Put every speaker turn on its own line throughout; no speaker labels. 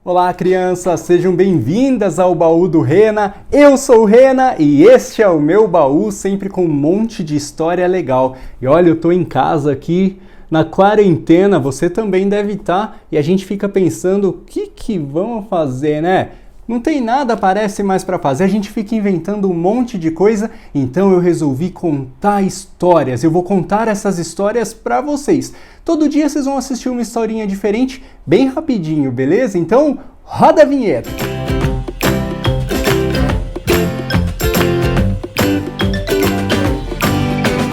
Olá, crianças! Sejam bem-vindas ao Baú do Rena. Eu sou o Rena e este é o meu baú, sempre com um monte de história legal. E olha, eu tô em casa aqui na quarentena, você também deve estar, e a gente fica pensando o que vamos fazer, né? Não tem nada, parece, mais para fazer, a gente fica inventando um monte de coisa, então eu resolvi contar histórias. Eu vou contar essas histórias para vocês. Todo dia vocês vão assistir uma historinha diferente, bem rapidinho, beleza? Então, roda a vinheta!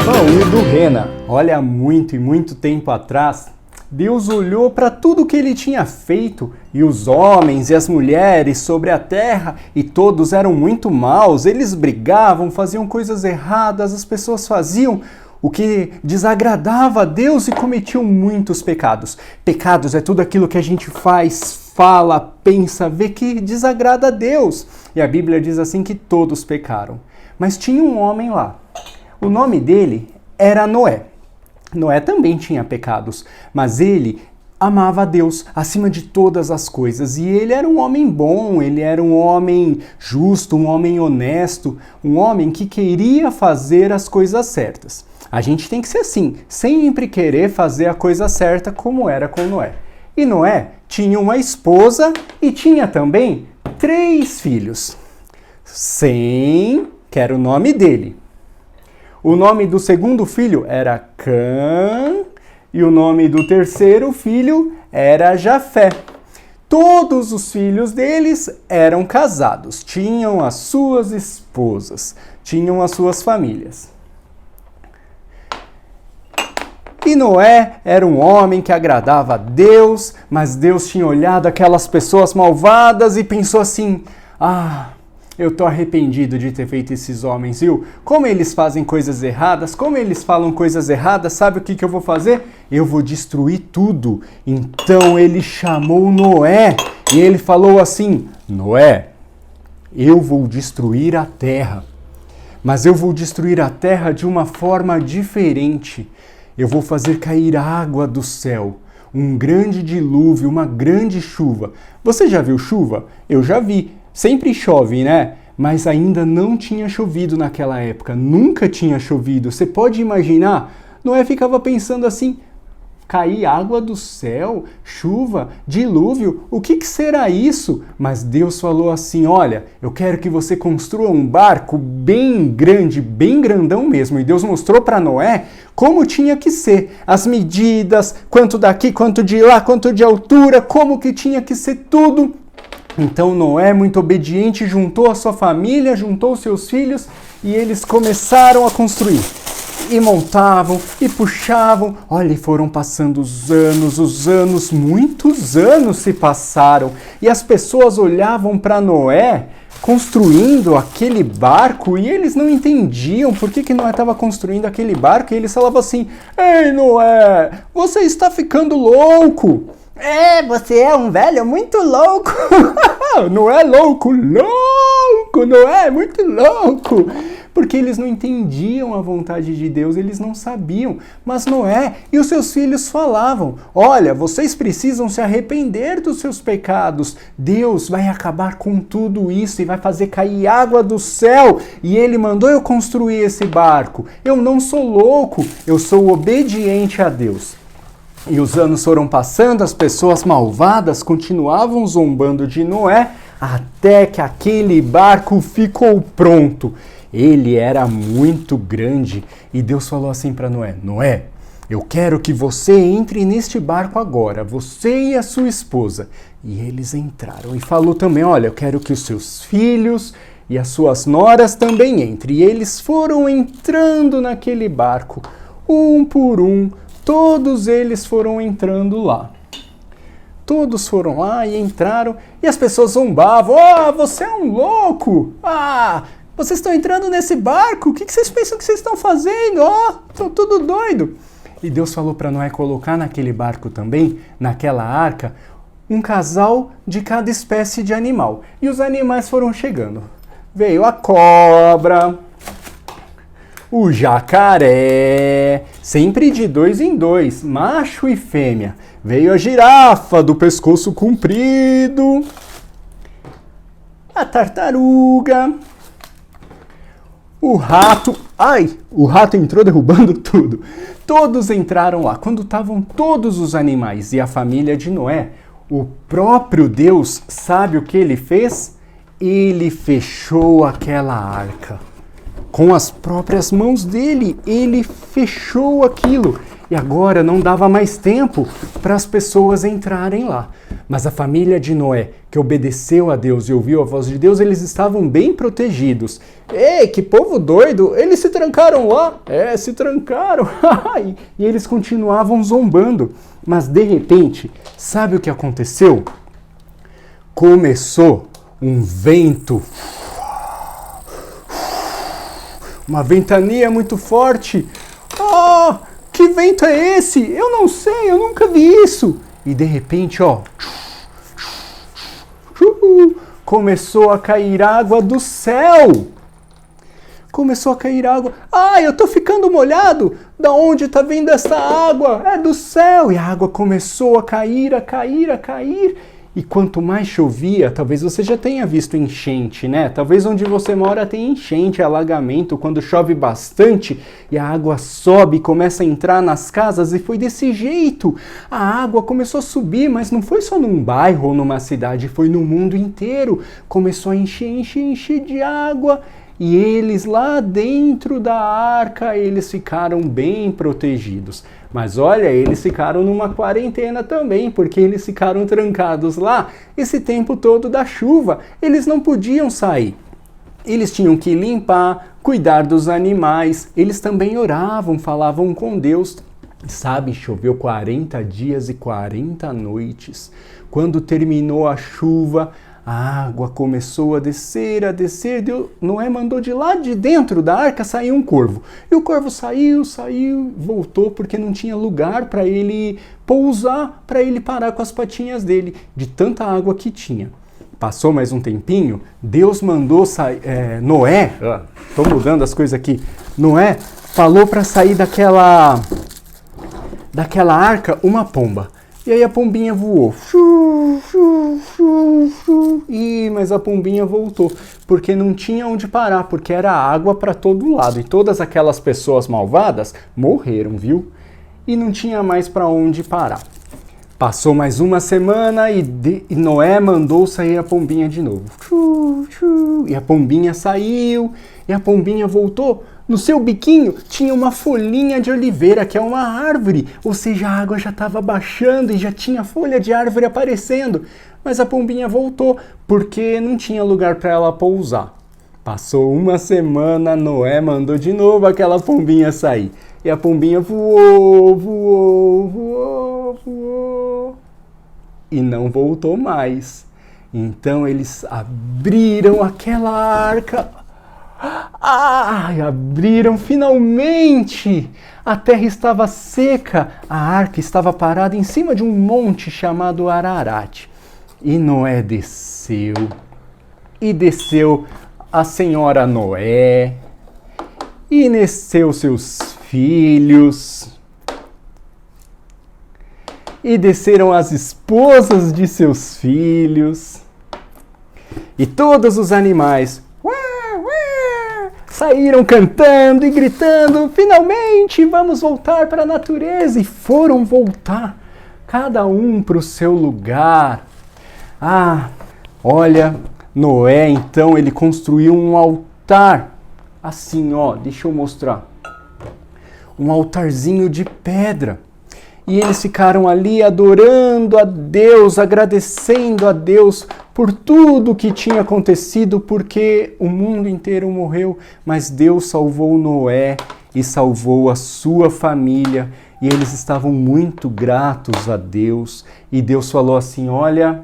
Baú do Rena. Olha, há muito e muito tempo atrás, Deus olhou para tudo que ele tinha feito, e os homens e as mulheres sobre a terra, e todos eram muito maus, eles brigavam, faziam coisas erradas, as pessoas faziam o que desagradava a Deus e cometiam muitos pecados. Pecados é tudo aquilo que a gente faz, fala, pensa, vê que desagrada a Deus. E a Bíblia diz assim que todos pecaram. Mas tinha um homem lá. O nome dele era Noé. Noé também tinha pecados, mas ele amava a Deus acima de todas as coisas. E ele era um homem bom, ele era um homem justo, um homem honesto, um homem que queria fazer as coisas certas. A gente tem que ser assim, sempre querer fazer a coisa certa, como era com Noé. E Noé tinha uma esposa e tinha também 3 filhos. Sem, que era o nome dele. O nome do segundo filho era Cã e o nome do terceiro filho era Jafé. Todos os filhos deles eram casados, tinham as suas esposas, tinham as suas famílias. E Noé era um homem que agradava a Deus, mas Deus tinha olhado aquelas pessoas malvadas e pensou assim: eu tô arrependido de ter feito esses homens, viu? Como eles fazem coisas erradas, como eles falam coisas erradas, sabe o que eu vou fazer? Eu vou destruir tudo. Então ele chamou Noé e ele falou assim: Noé, eu vou destruir a terra, mas eu vou destruir a terra de uma forma diferente. Eu vou fazer cair água do céu, um grande dilúvio, uma grande chuva. Você já viu chuva? Eu já vi. Sempre chove, né? Mas ainda não tinha chovido naquela época. Nunca tinha chovido. Você pode imaginar? Noé ficava pensando assim: cair água do céu, chuva, dilúvio, o que será isso? Mas Deus falou assim: olha, eu quero que você construa um barco bem grande, bem grandão mesmo. E Deus mostrou para Noé como tinha que ser. As medidas, quanto daqui, quanto de lá, quanto de altura, como que tinha que ser tudo. Então Noé, muito obediente, juntou a sua família, juntou seus filhos e eles começaram a construir. E montavam, e puxavam. Olha, e foram passando os anos, muitos anos se passaram. E as pessoas olhavam para Noé construindo aquele barco e eles não entendiam por que Noé estava construindo aquele barco. E eles falavam assim: ei, Noé, você está ficando louco. Você é um velho muito louco. Não é louco, não é muito louco. Porque eles não entendiam a vontade de Deus, eles não sabiam. Mas Noé e os seus filhos falavam: olha, vocês precisam se arrepender dos seus pecados. Deus vai acabar com tudo isso e vai fazer cair água do céu. E ele mandou eu construir esse barco. Eu não sou louco, eu sou obediente a Deus. E os anos foram passando, as pessoas malvadas continuavam zombando de Noé, até que aquele barco ficou pronto. Ele era muito grande e Deus falou assim para Noé: Noé, eu quero que você entre neste barco agora, você e a sua esposa. E eles entraram e falou também: olha, eu quero que os seus filhos e as suas noras também entrem. E eles foram entrando naquele barco, um por um. Todos eles foram entrando lá. Todos foram lá e entraram, e as pessoas zombavam: você é um louco! Vocês estão entrando nesse barco? O que vocês pensam que vocês estão fazendo? Estão tudo doido! E Deus falou para Noé colocar naquele barco também, naquela arca, um casal de cada espécie de animal. E os animais foram chegando. Veio a cobra, o jacaré, sempre de 2 em 2, macho e fêmea. Veio a girafa do pescoço comprido, a tartaruga, o rato... Ai, o rato entrou derrubando tudo. Todos entraram lá. Quando estavam todos os animais e a família de Noé, o próprio Deus, sabe o que ele fez? Ele fechou aquela arca. Com as próprias mãos dele, ele fechou aquilo. E agora não dava mais tempo para as pessoas entrarem lá. Mas a família de Noé, que obedeceu a Deus e ouviu a voz de Deus, eles estavam bem protegidos. Ei, que povo doido! Eles se trancaram lá! Se trancaram! E eles continuavam zombando. Mas de repente, sabe o que aconteceu? Começou um vento. Uma ventania muito forte. Oh, que vento é esse? Eu não sei, eu nunca vi isso. E de repente, ó, começou a cair água do céu. Começou a cair água. Eu tô ficando molhado. Da onde tá vindo essa água? É do céu. E a água começou a cair, a cair, a cair. E quanto mais chovia, talvez você já tenha visto enchente, né? Talvez onde você mora tem enchente, alagamento, quando chove bastante e a água sobe e começa a entrar nas casas, e foi desse jeito. A água começou a subir, mas não foi só num bairro ou numa cidade, foi no mundo inteiro. Começou a encher de água. E eles lá dentro da arca, eles ficaram bem protegidos. Mas olha, eles ficaram numa quarentena também, porque eles ficaram trancados lá esse tempo todo da chuva. Eles não podiam sair. Eles tinham que limpar, cuidar dos animais. Eles também oravam, falavam com Deus. Sabe, choveu 40 dias e 40 noites. Quando terminou a chuva, a água começou a descer, Noé mandou de lá de dentro da arca sair um corvo. E o corvo saiu, voltou porque não tinha lugar para ele pousar, para ele parar com as patinhas dele, de tanta água que tinha. Passou mais um tempinho, Deus mandou Noé, tô mudando as coisas aqui, Noé falou para sair daquela arca uma pomba. E aí a pombinha voou. Mas a pombinha voltou, porque não tinha onde parar, porque era água para todo lado. E todas aquelas pessoas malvadas morreram, viu? E não tinha mais para onde parar. Passou mais uma semana e Noé mandou sair a pombinha de novo. E a pombinha saiu, e a pombinha voltou. No seu biquinho tinha uma folhinha de oliveira, que é uma árvore. Ou seja, a água já estava baixando e já tinha folha de árvore aparecendo. Mas a pombinha voltou, porque não tinha lugar para ela pousar. Passou uma semana, Noé mandou de novo aquela pombinha sair. E a pombinha voou. E não voltou mais. Então eles abriram aquela arca. Abriram finalmente! A terra estava seca, a arca estava parada em cima de um monte chamado Ararat. E Noé desceu, e desceu a senhora Noé, e nasceu seus filhos, e desceram as esposas de seus filhos, e todos os animais saíram cantando e gritando: finalmente vamos voltar para a natureza. E foram voltar, cada um para o seu lugar. Olha, Noé então ele construiu um altar, assim deixa eu mostrar, um altarzinho de pedra. E eles ficaram ali adorando a Deus, agradecendo a Deus por tudo que tinha acontecido, porque o mundo inteiro morreu, mas Deus salvou Noé e salvou a sua família, e eles estavam muito gratos a Deus. E Deus falou assim: olha,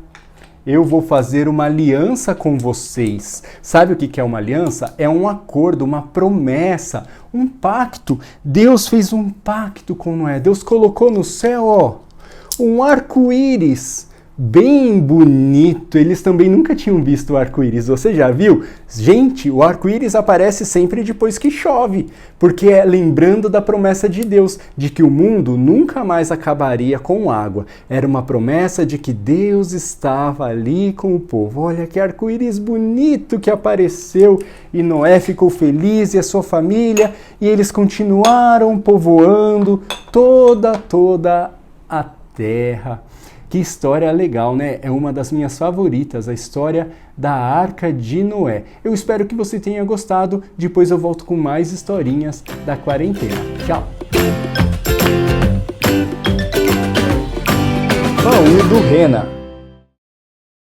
eu vou fazer uma aliança com vocês. Sabe o que é uma aliança? É um acordo, uma promessa, um pacto. Deus fez um pacto com Noé. Deus colocou no céu, um arco-íris bem bonito. Eles também nunca tinham visto o arco-íris. Você já viu? Gente, o arco-íris aparece sempre depois que chove, porque é lembrando da promessa de Deus, de que o mundo nunca mais acabaria com água. Era uma promessa de que Deus estava ali com o povo. Olha que arco-íris bonito que apareceu, e Noé ficou feliz e a sua família, e eles continuaram povoando toda a terra. Que história legal, né? É uma das minhas favoritas, a história da Arca de Noé. Eu espero que você tenha gostado. Depois eu volto com mais historinhas da quarentena. Tchau! Baú do Rena.